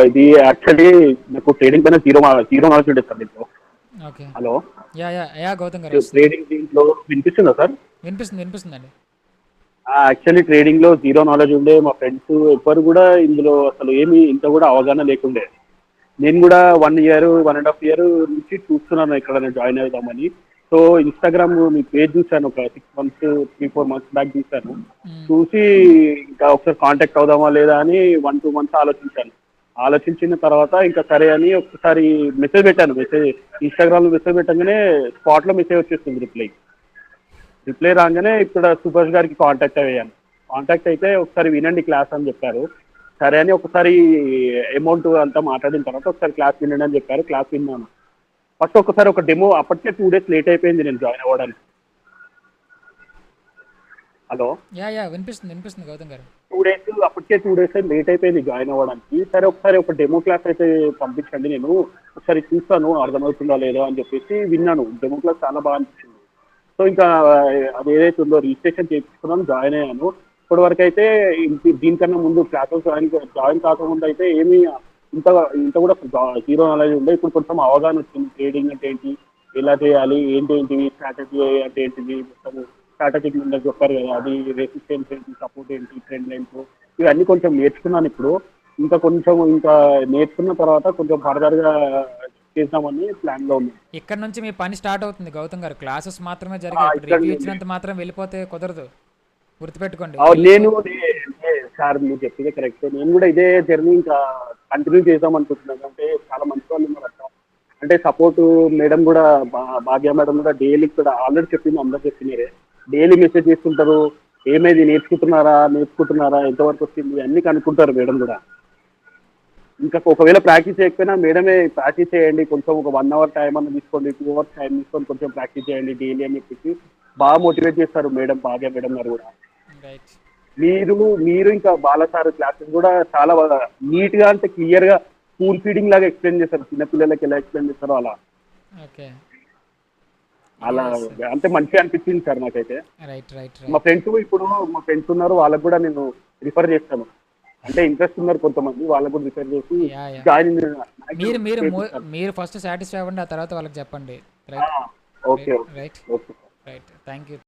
ఇది యాక్చువల్లీ నాకు ట్రేడింగ్ పైన జీరో నాలెడ్జ్ ఉంటుంది సార్ దీంట్లో. ఓకే. హలో, గౌతమ్ గారు వస్తుంది. ట్రేడింగ్ దీంట్లో వినిపిస్తుందా సార్? వినిపిస్తుందండి. యాక్చువల్లీ ట్రేడింగ్ లో జీరో నాలెడ్జ్ ఉండే మా ఫ్రెండ్స్ ఎవ్వరు కూడా ఇందులో అసలు ఏమి ఇంత కూడా అవగాహన లేకుండే. నేను కూడా 1 ఇయర్ 1.5 ఇయర్ నుంచి చూస్తున్నాను ఇక్కడ నేను జాయిన్ అవుదామని. సో ఇన్స్టాగ్రామ్ మీ పేజ్ చూశాను, ఒక 6 months 3-4 months బ్యాక్ చూశాను. చూసి ఇంకా ఒకసారి కాంటాక్ట్ అవుదామా లేదా అని 1-2 months ఆలోచించిన తర్వాత ఇంకా సరే అని ఒకసారి మెసేజ్ పెట్టాను. ఇన్స్టాగ్రామ్ లో మెసేజ్ పెట్టగానే స్పాట్ లో మెసేజ్ వచ్చేస్తుంది రిప్లై రాగానే ఇక్కడ సుభాష్ గారికి కాంటాక్ట్ అయ్యాను. కాంటాక్ట్ అయితే ఒకసారి వినండి క్లాస్ అని చెప్పారు. సరే అని ఒకసారి అమౌంట్ అంతా మాట్లాడిన తర్వాత ఒకసారి క్లాస్ వినండి అని చెప్పారు. క్లాస్ విన్నాను. ఫస్ట్ ఒకసారి ఒక డెమో, అప్పటికే 2 days లేట్ అయిపోయింది నేను జాయిన్ అవ్వడానికి. హలో, వినిపిస్తుంది గౌతమ్ గారు. 2 days అప్పటికే 2 days లేట్ అయిపోయింది జాయిన్ అవ్వడానికి. సరే ఒకసారి ఒక డెమో క్లాస్ అయితే పంపించండి, నేను ఒకసారి చూస్తాను అర్థమవుతుందా లేదో అని చెప్పేసి విన్నాను. డెమో క్లాస్ చాలా బాగా అనిపించింది. సో ఇంకా అది ఏదైతే ఉందో రిజిస్ట్రేషన్ చేయించుకున్నాను, జాయిన్ అయ్యాను. ఇప్పటి వరకు అయితే దీనికన్నా ముందు క్లాసెస్ జాయిన్ కాకముందు అయితే ఏమీ ఇంత ఇంత కూడా జీరో నాలెడ్జ్ ఉండే. ఇప్పుడు కొంచెం అవగాహన వచ్చింది. ట్రేడింగ్ అంటే ఏంటి, ఎలా చేయాలి, ఏంటి స్ట్రాటజీ అంటే ఏంటిది, మొత్తం స్ట్రాటజిక్ మీద చెప్పారు కదా, అది రెసిస్టెన్స్ ఏంటి, సపోర్ట్ ఏంటి, ట్రెండ్ లైన్స్, ఇవన్నీ కొంచెం నేర్చుకున్నాను ఇప్పుడు. ఇంకా నేర్చుకున్న తర్వాత కొంచెం ఫర్దర్గా చేద్దామని ప్లాన్ లో ఉంది. ఇక్కడ నుంచి మీ పని స్టార్ట్ అవుతుంది గౌతమ్ గారు. క్లాసెస్ మాత్రమే జరిగాయి. ఇప్పుడు రివ్యూ ఇచ్చినంత మాత్రం వెళ్ళిపోతే కుదరదు, గుర్తుపెట్టుకోండి. సార్ మీరు చెప్పింది కరెక్ట్. నేను కూడా ఇదే జర్నీ ఇంకా కంటిన్యూ చేద్దాం అనుకుంటున్నాను. అంటే చాలా మంచి వాళ్ళు ఉన్నారు అక్కడ. అంటే సపోర్ట్ మేడం కూడా, భాగ్య మేడం కూడా డైలీ కూడా ఆల్రెడీ చెప్పింది, అందరు చెప్పినారే, డైలీ మెసేజ్ చేస్తుంటారు. ఏమైంది, నేర్చుకుంటున్నారా, ఎంతవరకు వచ్చింది అన్ని కనుక్కుంటారు మేడం కూడా. ఇంకా ఒకవేళ ప్రాక్టీస్ చేయకపోయినా మేడమే ప్రాక్టీస్ చేయండి, కొంచెం ఒక 1 hour టైం అన్న తీసుకోండి, 2 hours టైం తీసుకొని కొంచెం ప్రాక్టీస్ చేయండి డైలీ అని చెప్పేసి బాగా మోటివేట్ చేస్తారు మేడం, భాగ్య మేడం గారు కూడా. మీరు ఇంకా బాలసార్ క్లాసెస్ కూడా చాలా బాగా నీట్ గా, అంటే క్లియర్ గా స్కూల్ ఫీడింగ్ లాగా ఎక్స్ప్లెయిన్ చేస్తారు. చిన్నపిల్లలకి ఎలా ఎక్స్ప్లెయిన్ చేస్తారో అలా అంటే మంచిగా అనిపించింది సార్ నాకైతే. మా ఫ్రెండ్స్ ఉన్నారు, వాళ్ళకు కూడా నేను రిఫర్ చేస్తాను. అంటే ఇంట్రెస్ట్ ఉన్నారు కొంతమంది, వాళ్ళకు కూడా రిఫర్ చేసి జాయిన్. మీరు ఫస్ట్ సాటిస్ఫై అవ్వండి, ఆ తర్వాత వాళ్ళకి చెప్పండి. Okay, thank you.